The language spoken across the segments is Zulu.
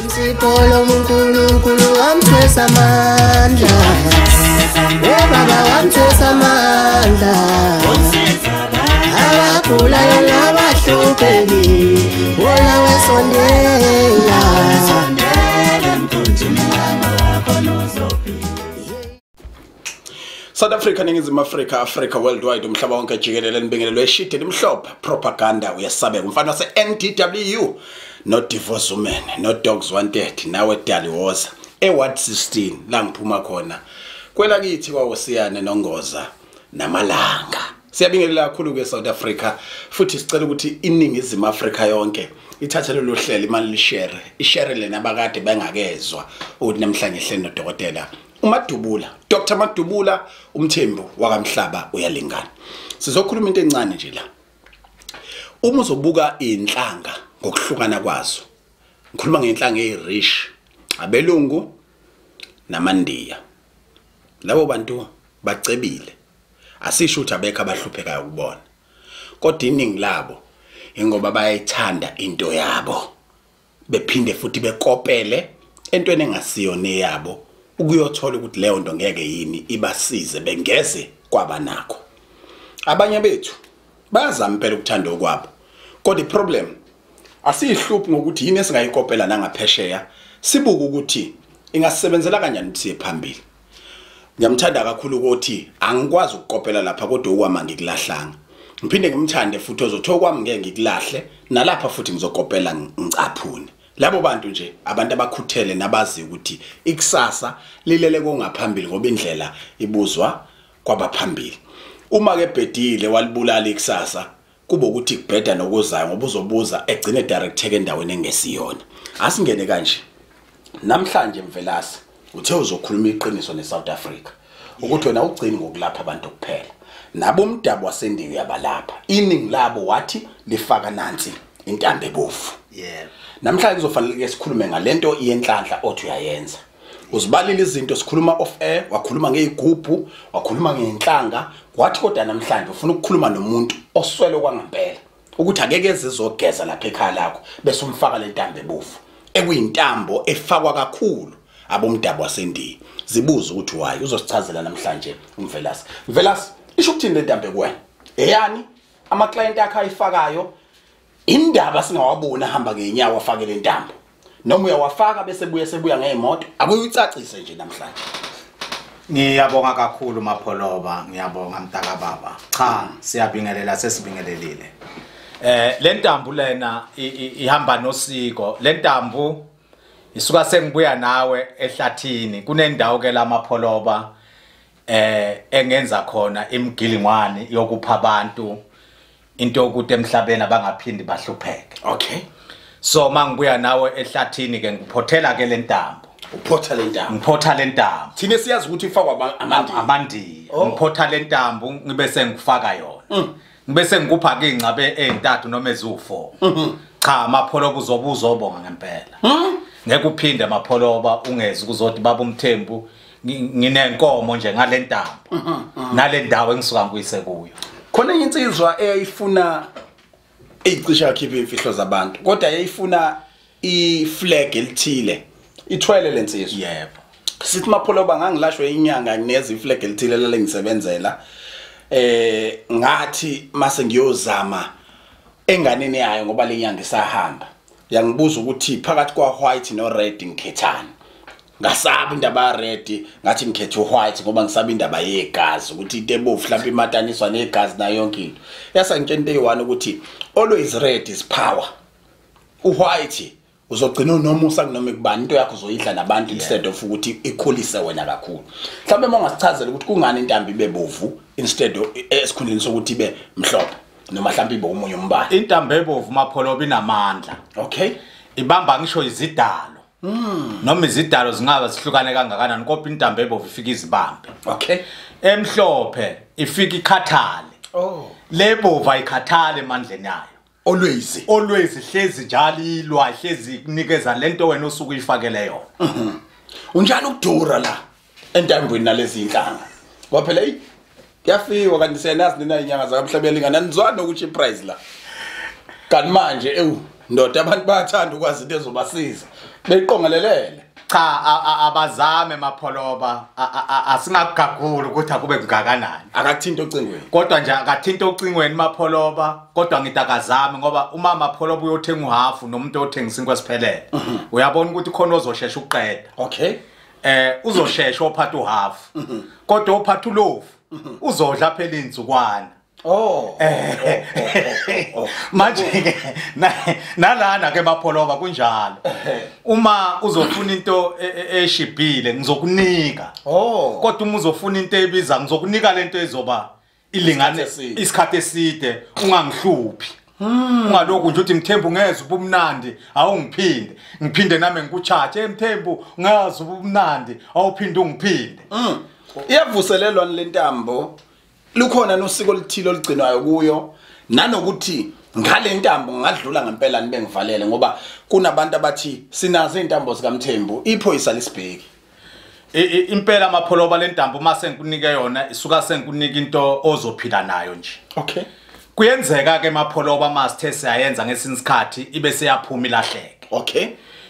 Insipolo munkulunkulu wamthwesa amandla, baba wamthwesa amandla, abagulayo nabahlupheki wona wesondela. South Africa, Ningizimu Africa, Africa worldwide, umhlaba wonke jikelele nibingelelwe eshite elimhlophe propaganda uyasabeka umfana wase NDW no divorce women no dogs wanted nawe dali woza eward 16 la ngiphuma khona kwela kithi kwawosiyane nongoza namalanga. Siyabingelela kakhulu ke South Africa futhi sicela ukuthi iningizimu Africa yonke ithathele lo hlelo imali lishare ishare lena abakade bengakezwa ukuthi namhlanje hlelo nodokotela uMadubula, Dr. Madubula umthembu waKamhlaba uyalingana. Sizokhuluma into encane nje la. Uma uzobuka inhlanga ngokuhlukana kwazo. Ngikhuluma ngenhlanga eRish, abelungu namandiya. Labo bantu bacebile. Asisho ukuthi abekho abahluphekayo ukubona. Kodwa iningi labo ingoba bayayithanda into yabo. Bephinde futhi bekopele entweni engasiyo neyabo. Ukuyothola ukuthi leyo nto ngeke yini ibasize bengeze kwaba nakho. Abanye bethu bayazama impela ukuthanda okwabo. Kodwa iproblem asihluphi ngokuthi yini esingayikopela nangaphesheya, sibuka ukuthi ingasebenzela kanjani ukuthi siphambili. Ngiyamthanda kakhulu ukuthi angikwazi ukukopela lapha kodwa okwama ngikulahlanga. Ngiphinde ngimthande futhi ozothoka kwami ngeke ngikulahle nalapha futhi ngizokopela ngicaphune. Labo bantu nje abantu abakhuthele nabazi ukuthi ikusasa lilele kongaphambili ngoba indlela ibuzwa kwabaphambili. Uma ke bhedile walibulala ikusasa kuba ukuthi kubheda nokuzayo ngoba uzobuza egcine direct endaweni engesiyona. Asingene kanje. Namhlanje Mvelasi uthe uzokhuluma iqiniso neSouth Africa ukuthi wena ugcini ngokulapha abantu kuphela. Nabo umdabu wasendiyo yabalapha. Iningi labo wathi lifaka nansi intambo ebovu. Yeah. Namhlanje kuzofanele sikhulume ngalento iyenhlanhla othi uyayenza. Uzibalile izinto sikhuluma off air, wakhuluma ngezigubhu, wakhuluma ngenhlanga, kwathi kodwa namhlanje ufuna ukukhuluma nomuntu oswele kwangempela ukuthi akeke ezizogeza lapha ekhaya lakho bese umfaka le ntambo ebovu. Ekuyintambo efakwa kakhulu abomdabu wasendiyo. Zibuza ukuthi why uzosichazela namhlanje uMvelasi. Mvelasi isho ukuthini le ntambo kuwena? Eyani ama client akhe ayifakayo? Indaba singawabona hamba ngenyawo afake le ntambo noma uyawafaka bese sebuya ngeemoto akuyicacise nje namhlanje. Ngiyabonga kakhulu Mapholoba, ngiyabonga mntaka baba. Cha, siyabingelela sesibingelelile. Le ntambo lena ihamba nosiko. Le ntambo isuka sengibuya nawe ehlathini. Kunendawo ke la Mapholoba engenza khona imigilingwane yokupha abantu into ukuthi emhlabeni abangaphindi bahlupheke. Okay. So mangibuya nawe ehlathini ke ngiphothela ke le ntambo. Uphotha le ntambo. Ngiphotha le ntambo. Thina siyazi ukuthi ifakwa amandi. Ngiphotha le ntambo ngibe sengifaka yona. Ngibe sengikupha ke ingcabe ezintathu noma ezi4. Cha Mapholoba uzobuzobonga ngempela. Ngeke uphinde Mapholoba ungeze kuzothi baba umthembu nginenkomo nje ngale ntambo. Nale ndawo engisuka ngiyise kuyo. Khona insizwa eyayifuna eyicisha yakhipha imfihlo zabantu kodwa yayifuna iflag elithile ithwele lensizwa. Yebo. Sithi Mapholoba ngangilashwe inyanga ngineza iflag elithile lale ngisebenzela ngathi mase ngiyozama enganeni yayo ngoba lenyanga isahamba yangibuza ukuthi phakathi kwa white no red ngikhethana. Ngasaba indaba red ngathi ngikhethe white ngoba ngisaba indaba yegazi ukuthi into ebovu mhlawumbe imataniswa negazi na yonke into. Yasa ngitshela into eyi1 ukuthi always red is power. White uzogcina unomusa kunoma kubani into yakho uzoyidla nabantu instead of ukuthi ikhulise wena kakhulu. Mhlawumbe mongasichazela ukuthi kungani intambo ibebovu instead of esikhundleni sokuthi ibe mhlophe noma mhlawumbe ibe umunye umbala. Intambo ebovu Mapholoba inamandla. Okay. Ibamba ngisho izidalo. Noma izidalo zingaba zihlukane kangakanani kodwa intambo ebovu ifika izibambe. Okay. Emhlophe ifika ikhathale. Oh. Lebovu ayikhathale emandleni yayo. Always hlezi njalo ilwa hlezi kunikeza lento wena osuku uyifakele yona. Unjalo ukudura la entambweni nalezi inhlanga. Ngoba phela yafiwa kanti senazi nina inyanga zakamhlaba elingana nizwana ukuthi iprice la. Kanti manje ndoda abantu bayathanda ukwazi into ezobasiza. beqongelelele cha abazame mapholoba asingakugagula ukuthi akube kungakanani akathinta ocingweni kodwa nje akathinta ocingweni mapholoba kodwa ngithi akazame ngoba uma mapholoba uyothenga uhafu nomuntu othengisa inkwesiphelele uyabona ukuthi khona ozoshesha ukuqeda okay uzoshesha ophatha uhafu kodwa ophatha ulofu uzodla phela insukwana manje ke nalana ke mapholoba kunjalo uma uzofuna into eshibhile ngizokunika kodwa uma uzofuna into ebiza ngizokunika lento ezoba ilingane isikhathi eside ungangihluphi ungalokhu nje uthi Mthembu ngeze ubumnandi awungiphinde nami ngikucharge Mthembu ngazi ubumnandi awuphinde ungiphinde iyavuselelwa lentambo lukhona nosiko lithilo ligcinwayo kuyo nanokuthi ngale ntambo ngadlula ngempela nibe ngivalele ngoba kunabantu abathi sinazo intambo zikaMthembu iphoyisa lisibheki impela mapholoba lentambo mase ngikunike yona isuka sengikunika into ozophila nayo nje okay kuyenzeka ke mapholoba masithe siyayenza ngesinsikhathi ibe seyaphuma ilahleke okay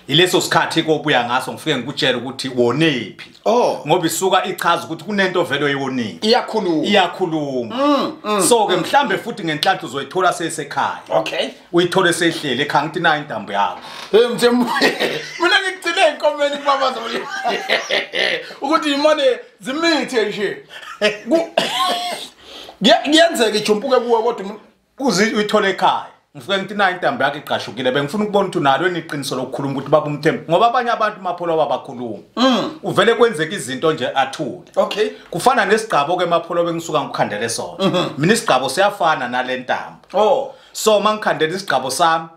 ileso sikhathi kobuya ngaso ngifike ngikutshela ukuthi wonephi ngoba isuka ichaza ukuthi kunento velo yewonini iyakhuluma so ke mhlambe futhi ngenhlanhla uzoyithola sesekhaya okay uyithole sehlele ekhaya ngithi nayo intambo yakho Mthembu mina ngikucile inkomeni kubabaza ukuthi imane zimithe nje kuyenzeka ijumpuke kuwe kodwa uyithole ekhaya ngifike ngithi nayo intambo yakhe iqashukile bengifuna ukubona ukuthi unalo eniqiniso lokukhuluma ukuthi baba uMthembu ngoba abanye abantu mapholoba bakhuluma uvele kwenzeka izinto nje athule okay kufana nesigqabo ke mapholoba engisuka ngikhandele sona mina isigqabo siyafana nalentambo so mangikhandela isigqabo sami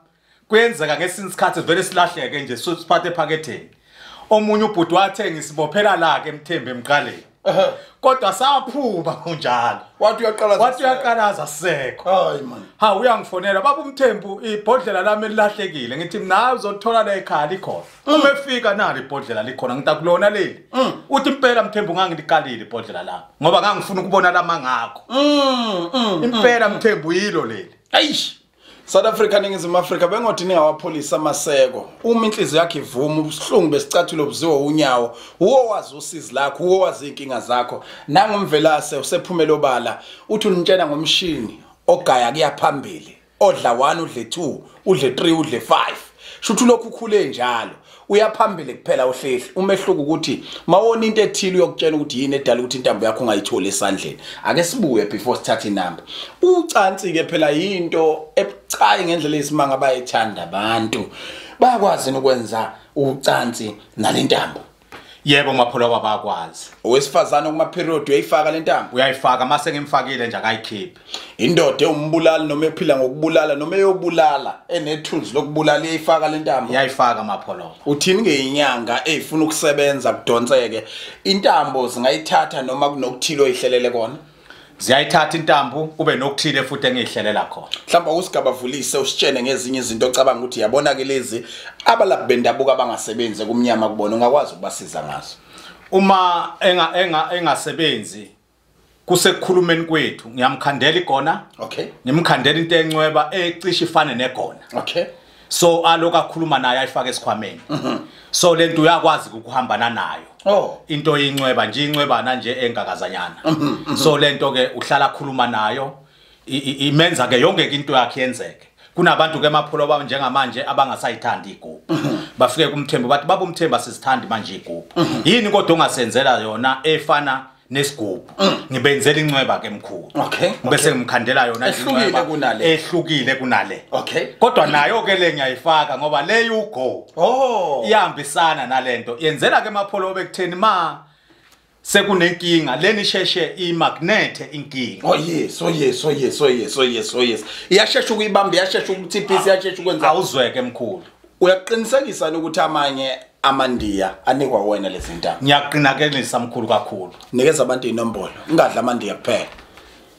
kuyenzeka ngesinye isikhathi vele silahleke nje siphathe ephaketheni omunye ubhuti wathenga isibophela lakhe Mthembu emqaleni kodwa saphuma kunjalo wathi uyaqalaza sekho hayi man ha uyangifonela baba uMthembu ibhodlela lami elilahlekile ngithi mina uzothola la ekhaya likhona uma efika nalo ibhodlela likhona ngitakulona leli uthi impela Mthembu ngangilikalile ibhodlela lami ngoba ngangifuna ukubona lama ngakho impela Mthembu yilo leli ayish South Africa ningizimu Africa bengothi ningawapolisa amaseko uma inhliziyo yakhe ivuma ubuhlungu besicathulo buziwe unyawo uwazi usizi lakho uwazi inkinga zakho nangumvelase usephumela obala uthi unitshena ngomshini ogaya kuyaphambili odla 1 udle 2 udle 3 udle 5 shuthi lokhu ukhule njalo uyaphambili kuphela ohlehli umehluko ukuthi mawona into ethile uyokutshela ukuthi yini edala ukuthi intambo yakho ungayitholi esandleni ake sibuye before sithathe inamba ucansi ke phela into ebucayi ngendlela esimanga bayithanda abantu bayakwazi ukwenza ucansi nalentambo yebo mapholoba bayakwazi owesifazana kuma period uyayifaka lentambo uyayifaka mase ngimfakile nje akayikhiphi indoda eumbulala noma ephila ngokubulala noma eyobulala enetools lokubulala iyayifaka lentambo iyayifaka mapholoba uthini ngeinyanga ezifuna ukusebenza kudonseke intambo zingayithatha noma kunokuthilo oyihlelele kona ziyayithatha intambo kube nokuthile futhi engihlelela khona mhlawumbe usigaba vulise usitshene ngezinye izinto ocabanga ukuthi yabona ke lezi abalaphi bendabuko abangasebenzi kumnyama kubona ungakwazi ukubasiza ngazo uma engasebenzi kusekukhulumeni kwethu ngiyamkhandela igona okay ngimkhandela into encweba ecishe ifane negona okay so aloka khuluma naye ayifaka esikhwameni so lento uyakwazi ukuhambana nayo into yincweba nje incwebana nje engakazanyana so lento ke uhlala khuluma nayo imenza ke yonke into yakhe yenzeke kunabantu ke mapholoba njengamanje abangasayithandi igubhu bafike kuMthembu bathi baba uMthembu asizithandi manje igubhu yini kodwa ongasenzela yona efana nesigubhu ngibenzela incweba ke mkhulu okay bese ngimkhandela yona ehlukile kunale okay kodwa nayo ke le ngiyayifaka ngoba le yugo iyahambisana nalento yenzela ke mapholoba ekutheni ma sekunenkinga leni sheshe imagnet inkinga yes iyashesha ukuyibamba iyashesha ukuthi iphisi iyashesha ukwenza awuzweke mkhulu uyaqinisekisa ukuthi amanye amandiya anikwa wena lezi zintambo ngiyaqinakelisa mkhulu kakhulu nikeza abantu inombolo ungadla amandiya kuphela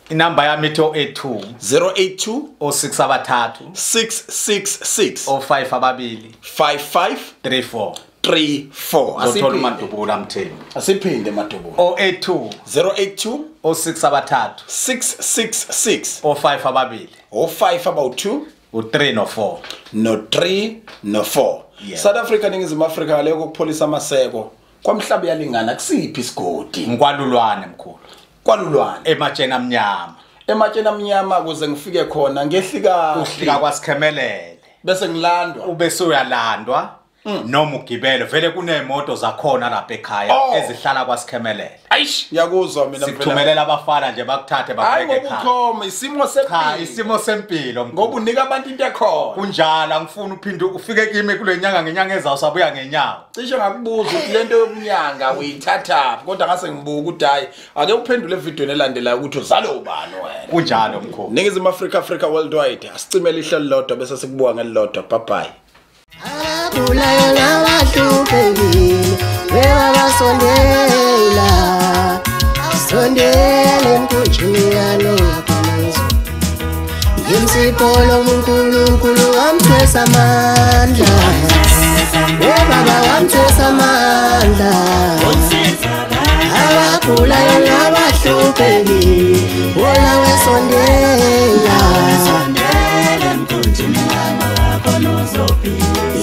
inamba yami ithi 082 06 abathathu 666 05 ababili 5534 Zothola uMadubula Mthembu asiphinde Madubula 082 06 abathathu 666 05 ababili 05 about 2 u3 no 4 no 3 no 4 South Africa ningizimu Africa leyo kokupholisa amaseko Kwamhlaba uyalingana kusiphi isigodi Ngikwalulwane mkhulu Kwalulwane ematsheni amnyama ematsheni amnyama kuze ngifike khona ngehlika uhlika kwasikhemelele bese ngilandwa ubese uyalandwa noma ugibele vele kunemoto zakhona lapha ekhaya ezihlala kwasikhemelele ayish ngiyakuzwa mina sikuthumelela abafana nje bakuthathe babeke ekhaya ngobukhoma isimo sempilo isimo sempilo ngoba unika abantu into ekhona kunjalo ngifuna uphinde ufike kimi kule nyanga ngenyanga ezasabuya ngenyawo cishe ngakubuza ukuthi lento yobunyanga uyithatha kodwa ngase ngibuka ukuthi hayi ake uphendule evidweni elandelayo ukuthi uzalo ubani wena kunjalo mkhulu ningizimu Africa worldwide asicimela ihlelo lodwa bese sikubuka ngelilodwa bye bye Abulayo nabahluphekile bebasondela sondele emkhunjini yalokhonzo Yimsipolo uNkulunkulu wamthwesa amandla Baba wamthwesa amandla Abulayo nabahluphekile wona wesondela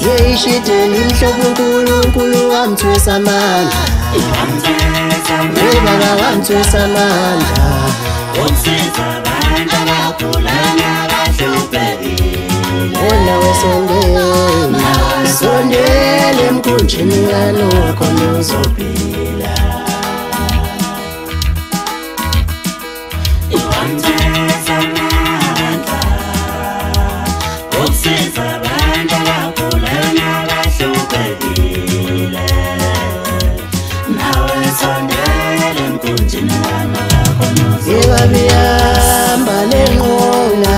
Yeshiteni mhlobo uNkulunkulu wamthwesa amandla Baba wamthwesa amandla Wona wesondela sondele emkhunjini yalokhona uzophila Yebabiyamba lenqola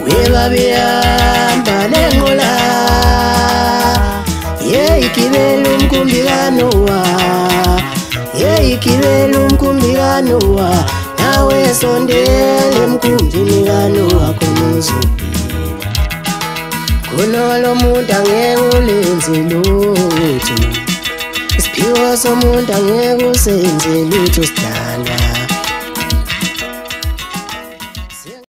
Yebabiyamba lenqola Yeyigibela umkumbikano wa Yeyigibela umkumbikano wa nawe sondele emkhumbini kanowa khonuzo Kunolo muntu angeke ulenze lutho Isiphiwo somuntu angeke usenze lutho sidala